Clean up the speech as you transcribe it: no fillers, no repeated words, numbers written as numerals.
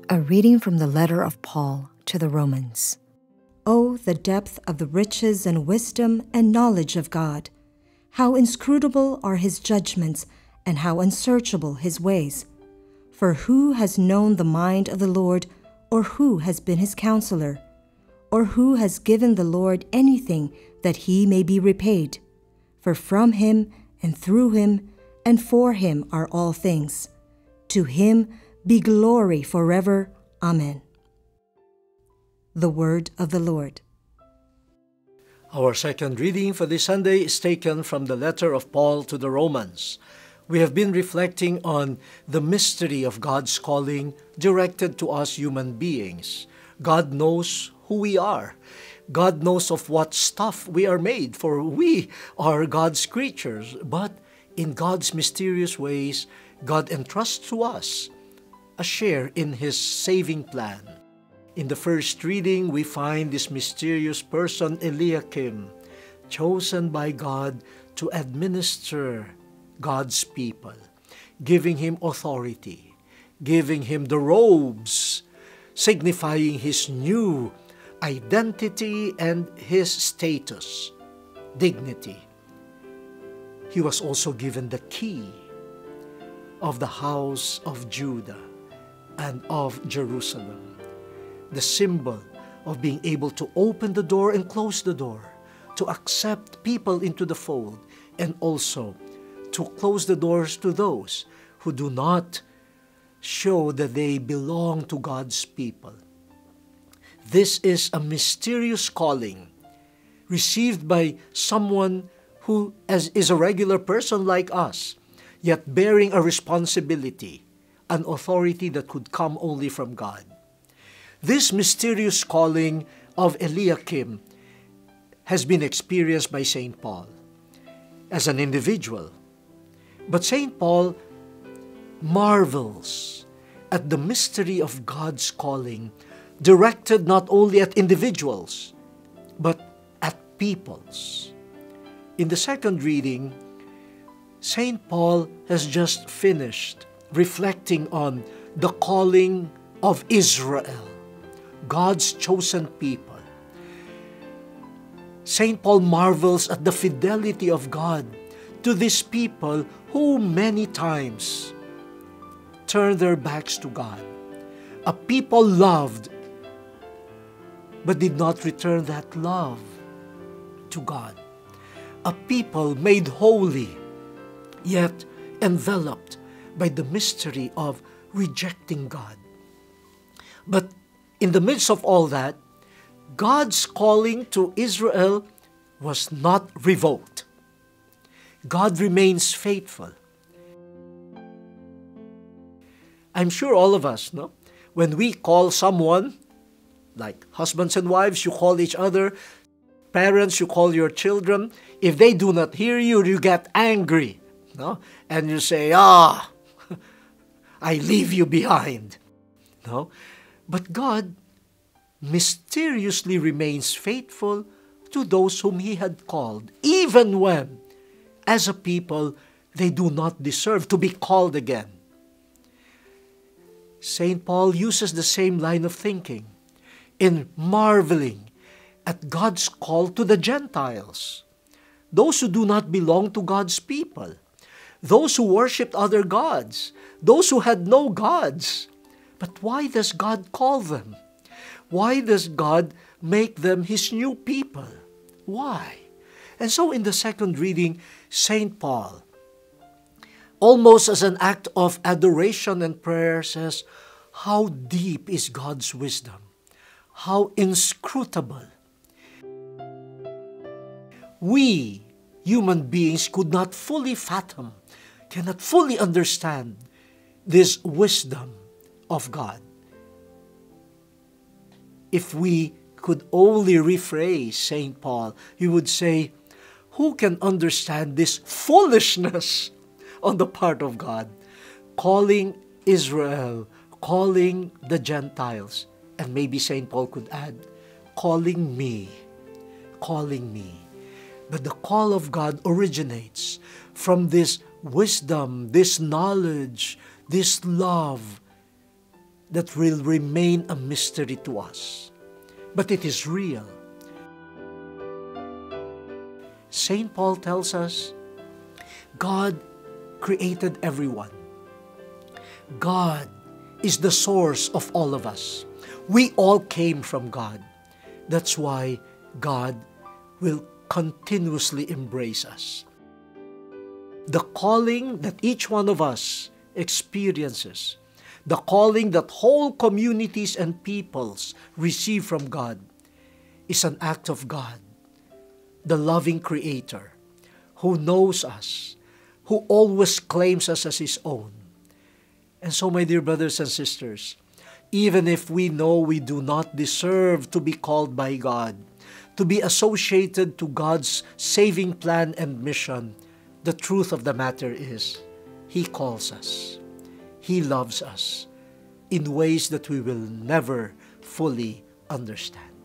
A reading from the letter of Paul to the Romans. Oh, the depth of the riches and wisdom and knowledge of God! How inscrutable are his judgments, and how unsearchable his ways! For who has known the mind of the Lord, or who has been his counselor? Or who has given the Lord anything that he may be repaid? For from him, and through him, and for him are all things. To him be glory forever. Amen. The word of the Lord. Our second reading for this Sunday is taken from the letter of Paul to the Romans. We have been reflecting on the mystery of God's calling directed to us human beings. God knows who we are. God knows of what stuff we are made, for we are God's creatures. But in God's mysterious ways, God entrusts to us a share in His saving plan. In the first reading, we find this mysterious person, Eliakim, chosen by God to administer God's people, giving him authority, giving him the robes, signifying his new identity and his status, dignity. He was also given the key of the house of Judah and of Jerusalem, the symbol of being able to open the door and close the door, to accept people into the fold, and also to close the doors to those who do not show that they belong to God's people. This is a mysterious calling received by someone who is a regular person like us, yet bearing a responsibility, an authority that could come only from God. This mysterious calling of Eliakim has been experienced by St. Paul as an individual. But St. Paul marvels at the mystery of God's calling, directed not only at individuals, but at peoples. In the second reading, St. Paul has just finished reflecting on the calling of Israel, God's chosen people. St. Paul marvels at the fidelity of God to these people who many times turn their backs to God. A people loved, but did not return that love to God. A people made holy, yet enveloped by the mystery of rejecting God. But in the midst of all that, God's calling to Israel was not revoked. God remains faithful. I'm sure all of us, no? When we call someone, like husbands and wives, you call each other, parents, you call your children, if they do not hear you, you get angry, no? And you say, I leave you behind. No? But God mysteriously remains faithful to those whom He had called, even when, as a people, they do not deserve to be called again. St. Paul uses the same line of thinking in marveling at God's call to the Gentiles, those who do not belong to God's people, those who worshipped other gods, those who had no gods. But why does God call them? Why does God make them His new people? Why? And so in the second reading, St. Paul, almost as an act of adoration and prayer, says, how deep is God's wisdom? How inscrutable. We, human beings, could not fully fathom, cannot fully understand this wisdom of God. If we could only rephrase St. Paul, he would say, who can understand this foolishness on the part of God, calling Israel, calling the Gentiles, and maybe St. Paul could add, calling me. But the call of God originates from this wisdom, this knowledge, this love that will remain a mystery to us. But it is real. St. Paul tells us, God created everyone. God is the source of all of us. We all came from God. That's why God will continuously embrace us. The calling that each one of us experiences, the calling that whole communities and peoples receive from God, is an act of God, the loving Creator, who knows us, who always claims us as His own. And so, my dear brothers and sisters, even if we know we do not deserve to be called by God, to be associated to God's saving plan and mission, the truth of the matter is, He calls us. He loves us in ways that we will never fully understand.